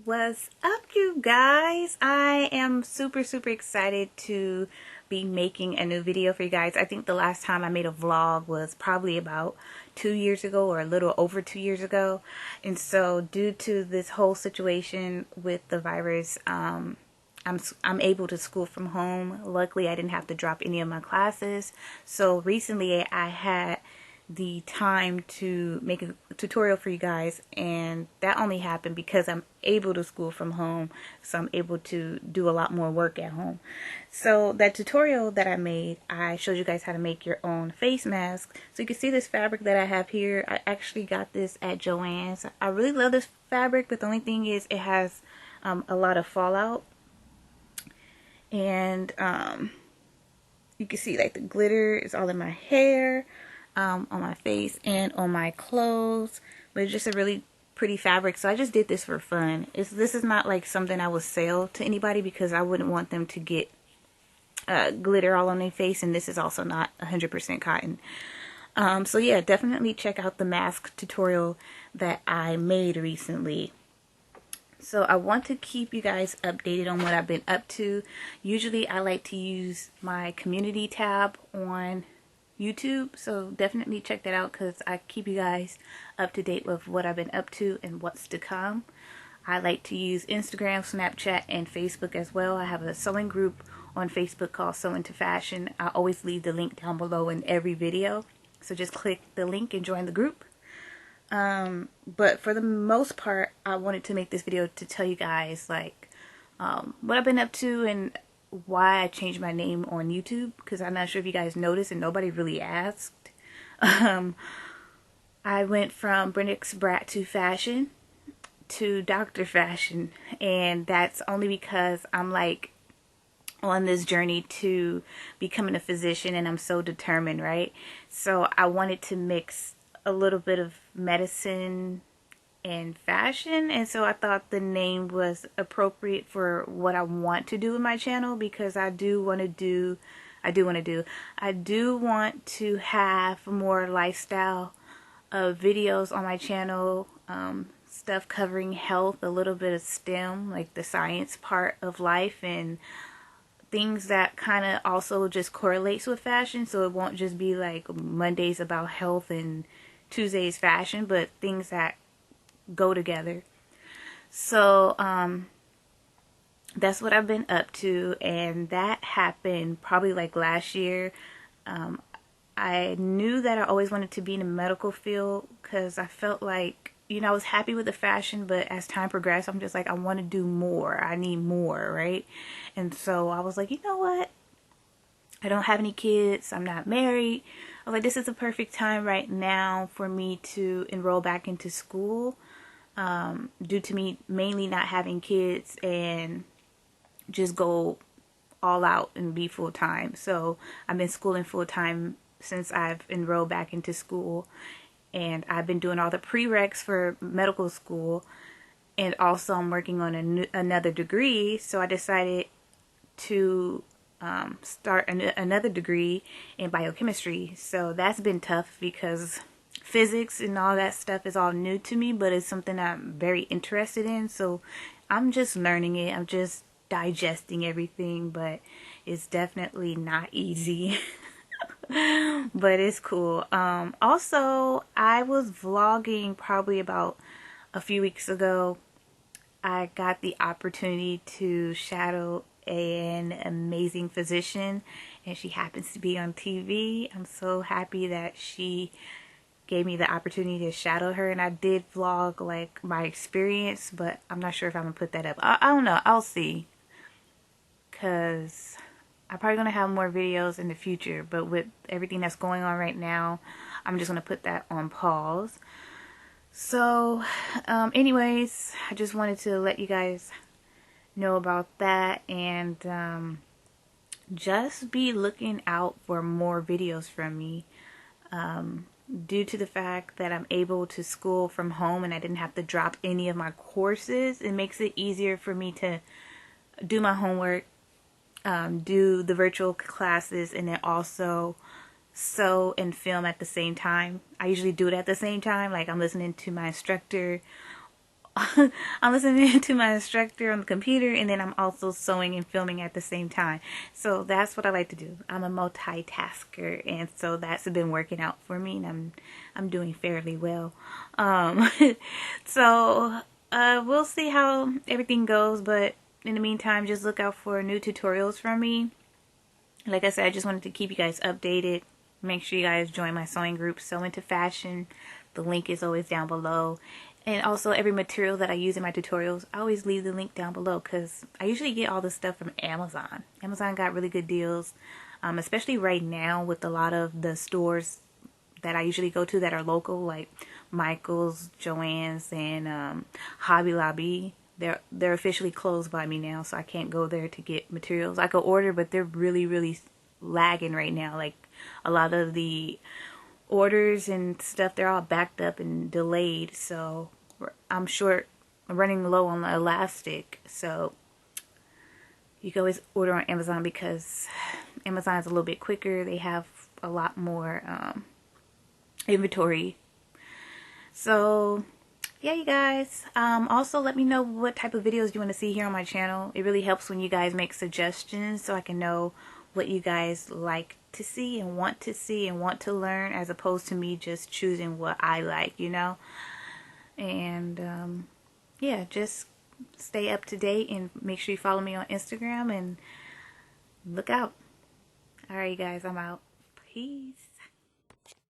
What's up, you guys? I am super excited to be making a new video for you guys. I think the last time I made a vlog was probably about 2 years ago, or a little over 2 years ago. And so due to this whole situation with the virus, I'm able to school from home. Luckily, I didn't have to drop any of my classes. So recently I had the time to make a tutorial for you guys, and that only happened because I'm able to school from home, so I'm able to do a lot more work at home. So that tutorial that I made, I showed you guys how to make your own face mask. So you can see this fabric that I have here. I actually got this at Joann's. I really love this fabric, but the only thing is it has a lot of fallout, and you can see like the glitter is all in my hair, on my face and on my clothes. But it's just a really pretty fabric, so I just did this for fun. This is not like something I would sell to anybody, because I wouldn't want them to get glitter all on their face, and this is also not 100% cotton. So yeah, definitely check out the mask tutorial that I made recently. So I want to keep you guys updated on what I've been up to. Usually I like to use my community tab on YouTube, so definitely check that out, because I keep you guys up to date with what I've been up to and what's to come. I like to use Instagram, Snapchat, and Facebook as well. I have a sewing group on Facebook called Sew Into Fashion. I always leave the link down below in every video, so just click the link and join the group. But for the most part, I wanted to make this video to tell you guys like what I've been up to and why I changed my name on YouTube, because I'm not sure if you guys noticed and nobody really asked. I went from Brennix Brat to Fashion to Dr. Fashion, and that's only because I'm like on this journey to becoming a physician, and I'm so determined, right? So I wanted to mix a little bit of medicine and fashion, and so I thought the name was appropriate for what I want to do with my channel, because I do want to have more lifestyle videos on my channel, stuff covering health, a little bit of STEM, like the science part of life, and things that kind of also just correlates with fashion. So it won't just be like Mondays about health and Tuesdays fashion, but things that go together. So that's what I've been up to, and that happened probably like last year. I knew that I always wanted to be in the medical field, because I felt like, you know, I was happy with the fashion, but as time progressed, I'm just like, I want to do more. I need more, right? And so I was like, you know what? I don't have any kids. I'm not married. I was like, this is the perfect time right now for me to enroll back into school, due to me mainly not having kids, and just go all out and be full-time. So I've been schooling full-time since I've enrolled back into school, and I've been doing all the prereqs for medical school, and also I'm working on another degree. So I decided to start another degree in biochemistry. So that's been tough, because physics and all that stuff is all new to me, but it's something I'm very interested in. So I'm just learning it. I'm just digesting everything, but it's definitely not easy. But it's cool. Also, I was vlogging probably about a few weeks ago. I got the opportunity to shadow an amazing physician, and she happens to be on TV. I'm so happy that she gave me the opportunity to shadow her, and I did vlog like my experience, but I'm not sure if I'm gonna put that up. I don't know. I'll see, because I'm probably gonna have more videos in the future, but with everything that's going on right now, I'm just gonna put that on pause. So anyways, I just wanted to let you guys know about that, and just be looking out for more videos from me. Due to the fact that I'm able to school from home and I didn't have to drop any of my courses, it makes it easier for me to do my homework, do the virtual classes, and then also sew and film at the same time. I usually do it at the same time, like I'm listening to my instructor I'm listening to my instructor on the computer, and then I'm also sewing and filming at the same time. So that's what I like to do. I'm a multitasker, and so that's been working out for me, and I'm doing fairly well. Um, so we'll see how everything goes, but in the meantime, just look out for new tutorials from me. Like I said, I just wanted to keep you guys updated. Make sure you guys join my sewing group, Sew Into Fashion. The link is always down below. And also every material that I use in my tutorials, I always leave the link down below because I usually get all this stuff from Amazon. Amazon got really good deals, especially right now with a lot of the stores that I usually go to that are local, like Michael's, Joann's, and Hobby Lobby. They're officially closed by me now, so I can't go there to get materials. I could order, but they're really lagging right now. Like a lot of the orders and stuff, they're all backed up and delayed, so I'm running low on the elastic. So you can always order on Amazon because Amazon is a little bit quicker. They have a lot more inventory. So yeah, you guys, also let me know what type of videos you want to see here on my channel. It really helps when you guys make suggestions so I can know what you guys like to see and want to learn, as opposed to me just choosing what I like, you know. And yeah, just stay up to date and make sure you follow me on Instagram and look out. Alright, you guys, I'm out. Peace.